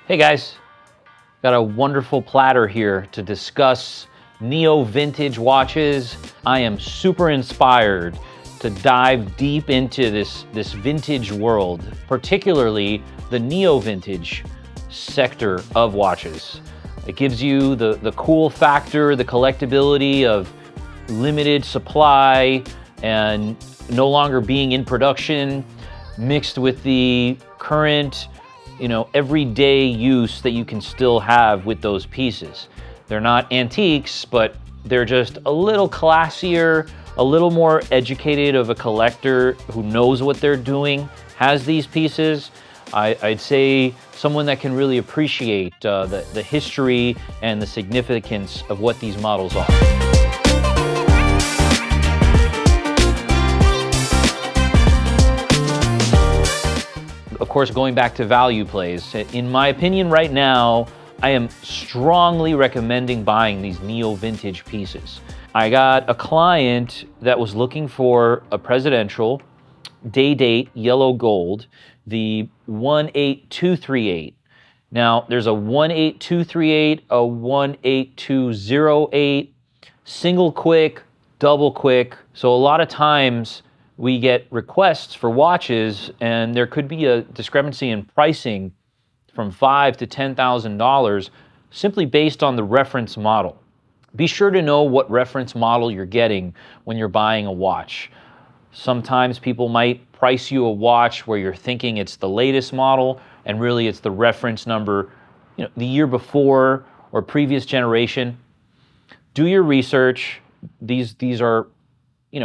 Hey guys, got a wonderful platter here to discuss neo-vintage watches. I am super inspired to dive deep into this vintage world, particularly the neo-vintage sector of watches. It gives you the cool factor, the collectability of limited supply and no longer being in production, mixed with the current everyday use that you can still have with those pieces. They're not antiques, but they're just a little classier, a little more educated of a collector who knows what they're doing, has these pieces. I'd say someone that can really appreciate the history and the significance of what these models are. Of course, going back to value plays, in my opinion right now, I am strongly recommending buying these neo-vintage pieces. I got a client that was looking for a presidential day date yellow gold, the 18238. Now, there's a 18238, a 18208, single quick, double quick. So a lot of times, we get requests for watches, and there could be a discrepancy in pricing from $5,000 to $10,000 simply based on the reference model. Be sure to know what reference model you're getting when you're buying a watch. Sometimes people might price you a watch where you're thinking it's the latest model, and really it's the reference number, the year before or previous generation. Do your research. These are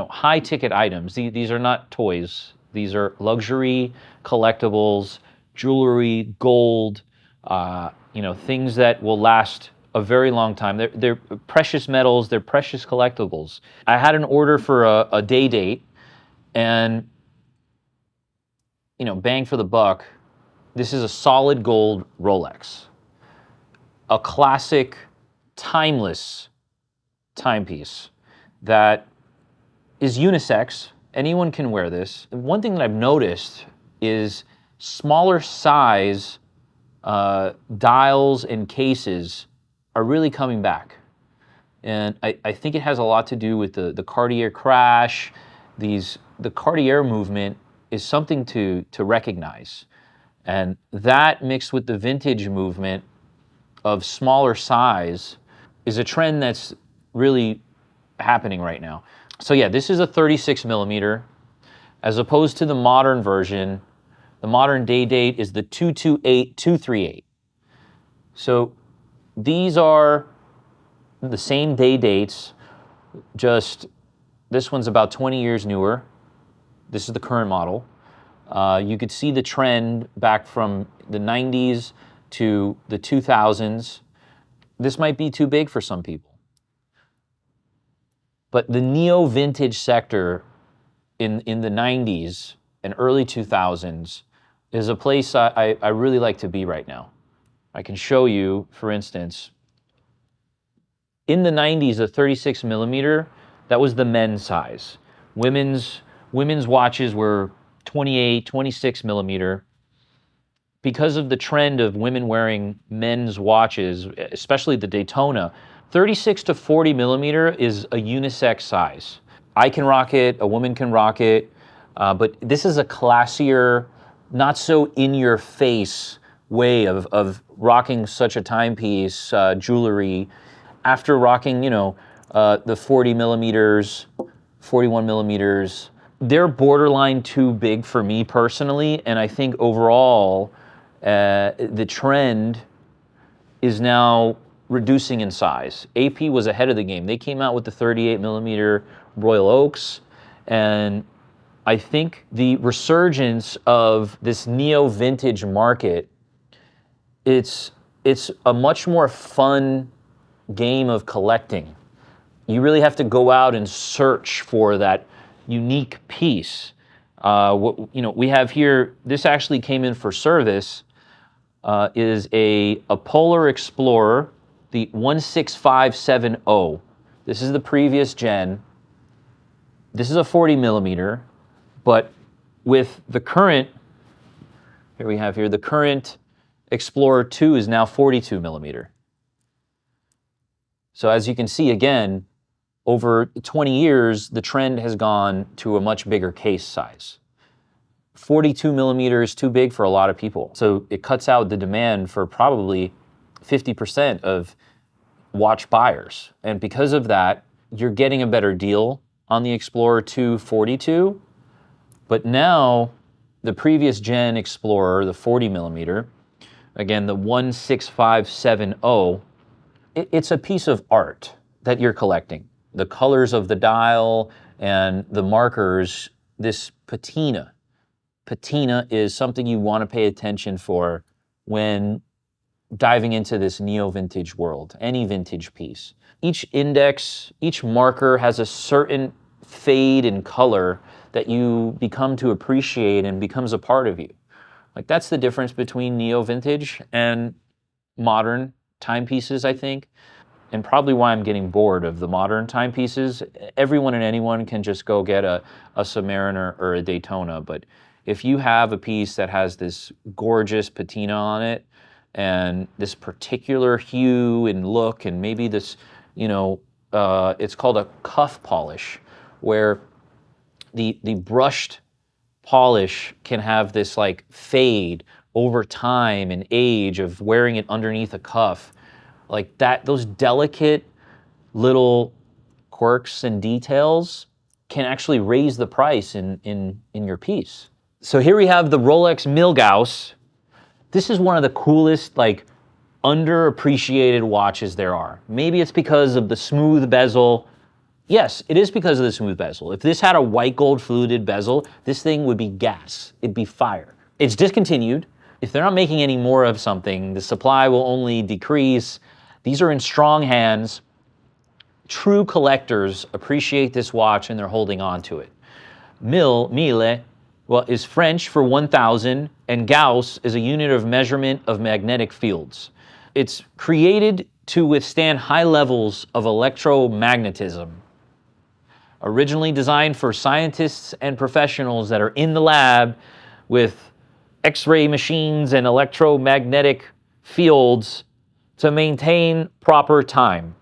high ticket items. These are not toys. These are luxury collectibles, jewelry, gold, things that will last a very long time. They're precious metals, they're precious collectibles. I had an order for a day date, and bang for the buck, this is a solid gold Rolex. A classic, timeless timepiece that is unisex. Anyone can wear this. One thing that I've noticed is smaller size dials and cases are really coming back. And I think it has a lot to do with the Cartier crash. The Cartier movement is something to recognize. And that mixed with the vintage movement of smaller size is a trend that's really happening right now. So yeah, this is a 36 millimeter, as opposed to the modern version. The modern day date is the 228-238. So these are the same day dates, just this one's about 20 years newer. This is the current model. You could see the trend back from the 90s to the 2000s. This might be too big for some people. But the neo-vintage sector in the 90s and early 2000s is a place I really like to be right now. I can show you, for instance, in the 90s, a 36 millimeter, that was the men's size. Women's watches were 28, 26 millimeter. Because of the trend of women wearing men's watches, especially the Daytona, 36 to 40 millimeter is a unisex size. I can rock it, a woman can rock it, but this is a classier, not so in-your-face way of rocking such a timepiece, jewelry, after rocking, the 40 millimeters, 41 millimeters. They're borderline too big for me personally, and I think overall, the trend is now reducing in size. AP was ahead of the game. They came out with the 38 millimeter Royal Oaks, and I think the resurgence of this neo-vintage market, it's a much more fun game of collecting. You really have to go out and search for that unique piece. We have here, this actually came in for service, is a Polar Explorer, the 16570. This is the previous gen. This is a 40 millimeter, but with the current, here we have here, the current Explorer 2 is now 42 millimeter. So as you can see, again, over 20 years, the trend has gone to a much bigger case size. 42 millimeter is too big for a lot of people. So it cuts out the demand for probably 50% of watch buyers. And because of that, you're getting a better deal on the Explorer 2 42. But now the previous gen Explorer, the 40 millimeter, again, the 16570, it's a piece of art that you're collecting. The colors of the dial and the markers, this patina. Patina is something you want to pay attention for when diving into this neo-vintage world, any vintage piece. Each index, each marker has a certain fade in color that you become to appreciate and becomes a part of you. Like that's the difference between neo-vintage and modern timepieces, I think, and probably why I'm getting bored of the modern timepieces. Everyone and anyone can just go get a Submariner or a Daytona, but if you have a piece that has this gorgeous patina on it and this particular hue and look, and maybe this, it's called a cuff polish, where the brushed polish can have this like fade over time and age of wearing it underneath a cuff. Like that, those delicate little quirks and details can actually raise the price in your piece. So here we have the Rolex Milgauss. This is one of the coolest, like, underappreciated watches there are. Maybe it's because of the smooth bezel. Yes, it is because of the smooth bezel. If this had a white gold fluted bezel, this thing would be gas. It'd be fire. It's discontinued. If they're not making any more of something, the supply will only decrease. These are in strong hands. True collectors appreciate this watch and they're holding on to it. Mille, well, is French for 1,000, and Gauss is a unit of measurement of magnetic fields. It's created to withstand high levels of electromagnetism. Originally designed for scientists and professionals that are in the lab with X-ray machines and electromagnetic fields to maintain proper time.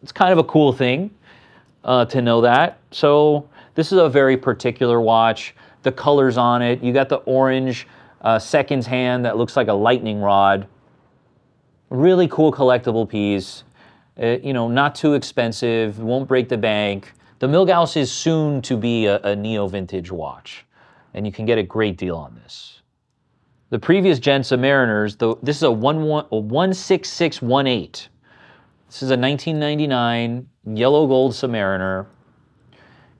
It's kind of a cool thing to know that. So this is a very particular watch. The colors on it, you got the orange seconds hand that looks like a lightning rod. Really cool collectible piece. Not too expensive, won't break the bank. The Milgauss is soon to be a neo-vintage watch, and you can get a great deal on this. The previous gen Submariners, this is a 16618. This is a 1999 yellow gold Submariner,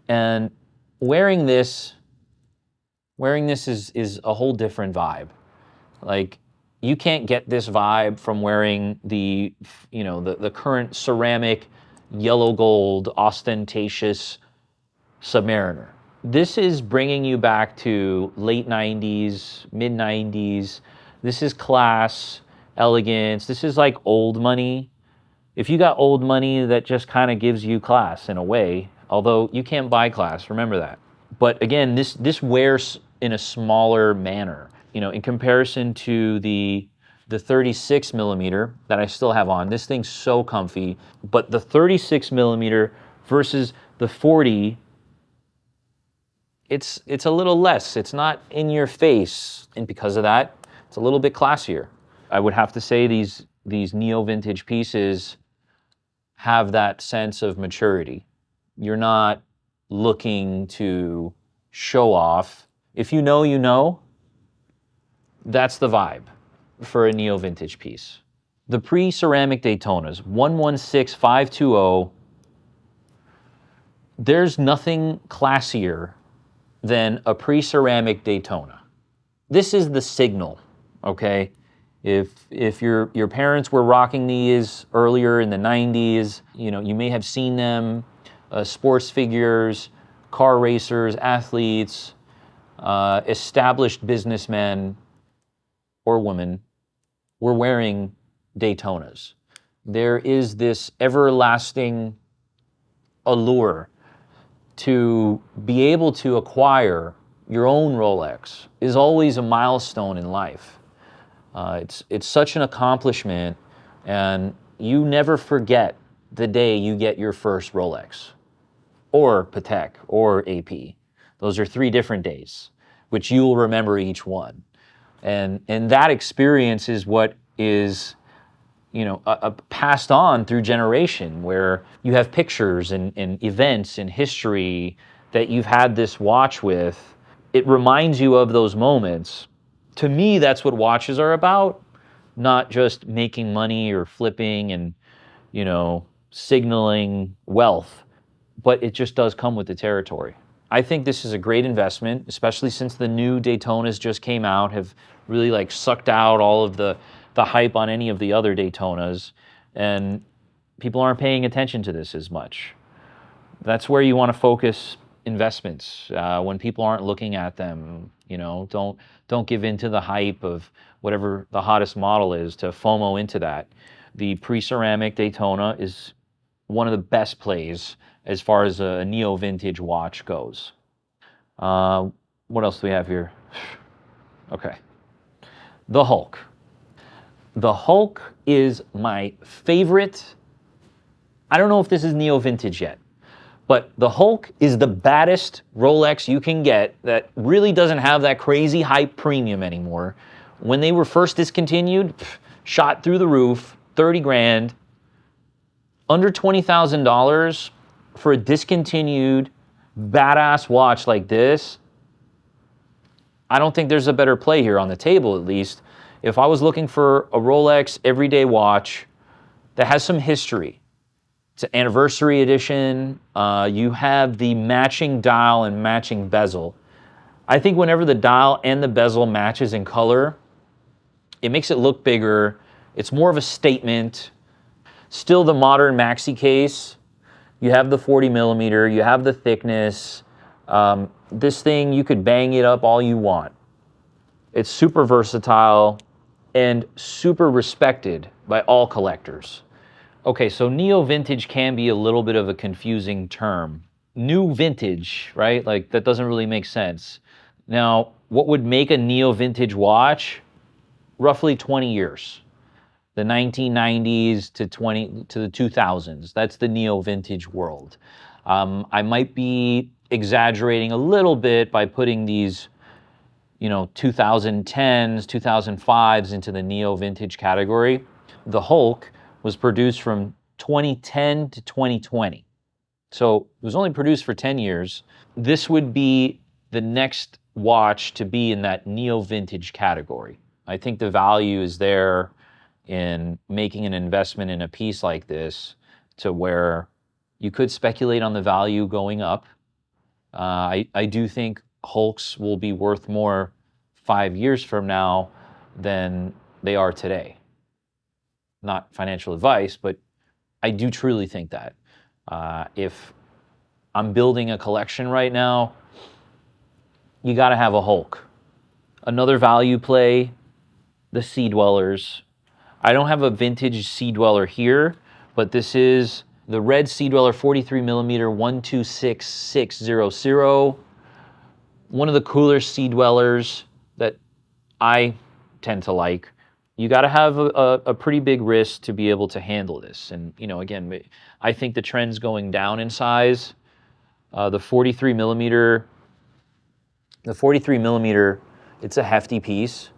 and wearing this is a whole different vibe. Like, you can't get this vibe from wearing the current ceramic yellow gold ostentatious Submariner. This is bringing you back to late 90s, mid 90s. This is class, elegance. This is like old money. If you got old money, that just kind of gives you class in a way, although you can't buy class, remember that. But again, this wears in a smaller manner. In comparison to the 36 millimeter that I still have on, this thing's so comfy. But the 36 millimeter versus the 40, it's a little less. It's not in your face, and because of that, it's a little bit classier. I would have to say these neo-vintage pieces have that sense of maturity. You're not looking to show off. If you know, you know. That's the vibe for a neo-vintage piece. The pre-ceramic Daytonas, 116520, there's nothing classier than a pre-ceramic Daytona. This is the signal, okay? If your parents were rocking these earlier in the 90s, you may have seen them, sports figures, car racers, athletes, established businessmen or women were wearing Daytonas. There is this everlasting allure to be able to acquire your own Rolex is always a milestone in life. It's such an accomplishment, and you never forget the day you get your first Rolex or Patek or AP. Those are 3 different days, which you will remember each one. And that experience is what is, passed on through generation, where you have pictures and events and history that you've had this watch with. It reminds you of those moments. To me, that's what watches are about, not just making money or flipping and, signaling wealth, but it just does come with the territory. I think this is a great investment, especially since the new Daytonas just came out, have really like sucked out all of the hype on any of the other Daytonas, and people aren't paying attention to this as much. That's where you want to focus investments when people aren't looking at them. Don't give in to the hype of whatever the hottest model is, to FOMO into that. The pre-ceramic Daytona is one of the best plays as far as a neo-vintage watch goes. What else do we have here? Okay. The Hulk. The Hulk is my favorite. I don't know if this is neo-vintage yet, but the Hulk is the baddest Rolex you can get that really doesn't have that crazy hype premium anymore. When they were first discontinued, shot through the roof, 30 grand, under $20,000 for a discontinued badass watch like this. I don't think there's a better play here on the table, at least. If I was looking for a Rolex everyday watch that has some history, it's an anniversary edition, you have the matching dial and matching bezel. I think whenever the dial and the bezel matches in color, it makes it look bigger. It's more of a statement. Still the modern maxi case. You have the 40 millimeter, you have the thickness. This thing, you could bang it up all you want. It's super versatile and super respected by all collectors. Okay, so neo-vintage can be a little bit of a confusing term. New vintage, right? Like, that doesn't really make sense. Now, what would make a neo-vintage watch? Roughly 20 years. The 1990s to the 2000s. That's the neo-vintage world. I might be exaggerating a little bit by putting these, 2010s, 2005s into the neo-vintage category. The Hulk was produced from 2010 to 2020. So it was only produced for 10 years. This would be the next watch to be in that neo-vintage category. I think the value is there in making an investment in a piece like this, to where you could speculate on the value going up. I do think Hulks will be worth more 5 years from now than they are today. Not financial advice, but I do truly think that. If I'm building a collection right now, you got to have a Hulk. Another value play, the Sea Dwellers. I don't have a vintage Sea Dweller here, but this is the red Sea Dweller 43 millimeter 126600. One of the cooler Sea Dwellers that I tend to like. You got to have a pretty big wrist to be able to handle this. And, again, I think the trend's going down in size. The 43 millimeter, it's a hefty piece.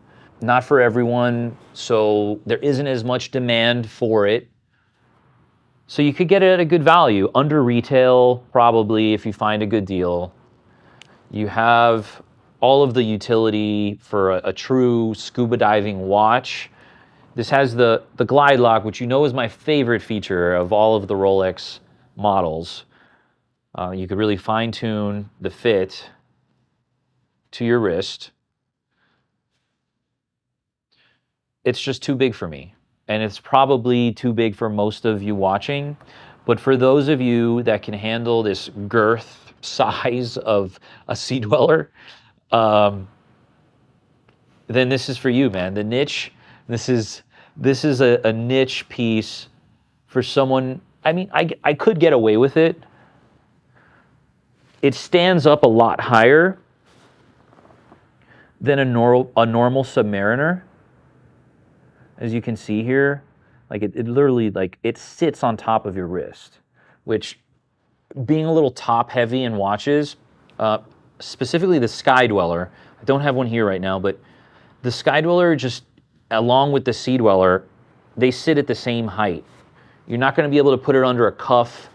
Not for everyone, so there isn't as much demand for it. So you could get it at a good value, under retail probably if you find a good deal. You have all of the utility for a true scuba diving watch. This has the glide lock, which is my favorite feature of all of the Rolex models. You could really fine tune the fit to your wrist. It's just too big for me. And it's probably too big for most of you watching. But for those of you that can handle this girth size of a Sea Dweller, then this is for you, man. The niche, this is a niche piece for someone. I mean, I could get away with it. It stands up a lot higher than a normal Submariner. as you can see here, like it literally, like it sits on top of your wrist, which, being a little top heavy in watches, specifically the Sky Dweller, I don't have one here right now, but the Sky Dweller, just along with the Sea Dweller, they sit at the same height. You're not going to be able to put it under a cuff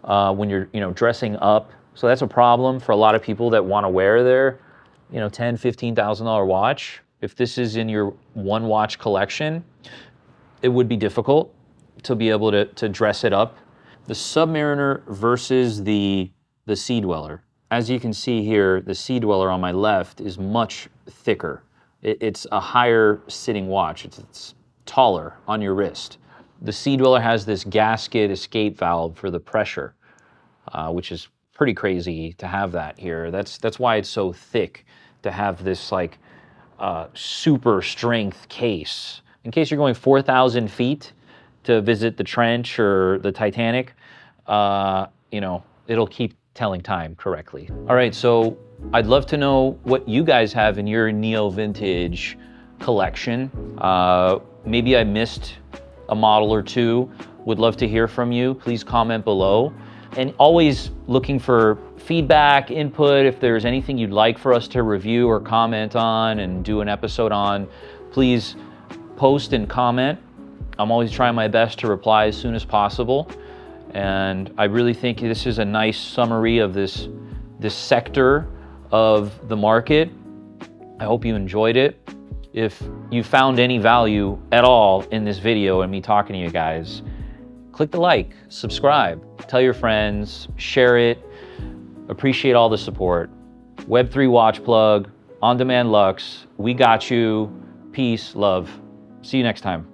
when you're, dressing up. So that's a problem for a lot of people that want to wear their, $10,000, $15,000 watch. If this is in your one watch collection, it would be difficult to be able to dress it up. The Submariner versus the Sea Dweller. As you can see here, the Sea Dweller on my left is much thicker. It's a higher sitting watch. It's taller on your wrist. The Sea Dweller has this gasket escape valve for the pressure, which is pretty crazy to have that here. That's why it's so thick, to have this like super strength case. In case you're going 4,000 feet to visit the trench or the Titanic, it'll keep telling time correctly. All right, so I'd love to know what you guys have in your neo-vintage collection. Maybe I missed a model or two. Would love to hear from you. Please comment below. And always looking for feedback, input. If there's anything you'd like for us to review or comment on and do an episode on, please post and comment. I'm always trying my best to reply as soon as possible. And I really think this is a nice summary of this sector of the market. I hope you enjoyed it. If you found any value at all in this video and me talking to you guys, click the like, subscribe, tell your friends, share it. Appreciate all the support. Web3 Watch Plug, On Demand Luxe, we got you. Peace, love. See you next time.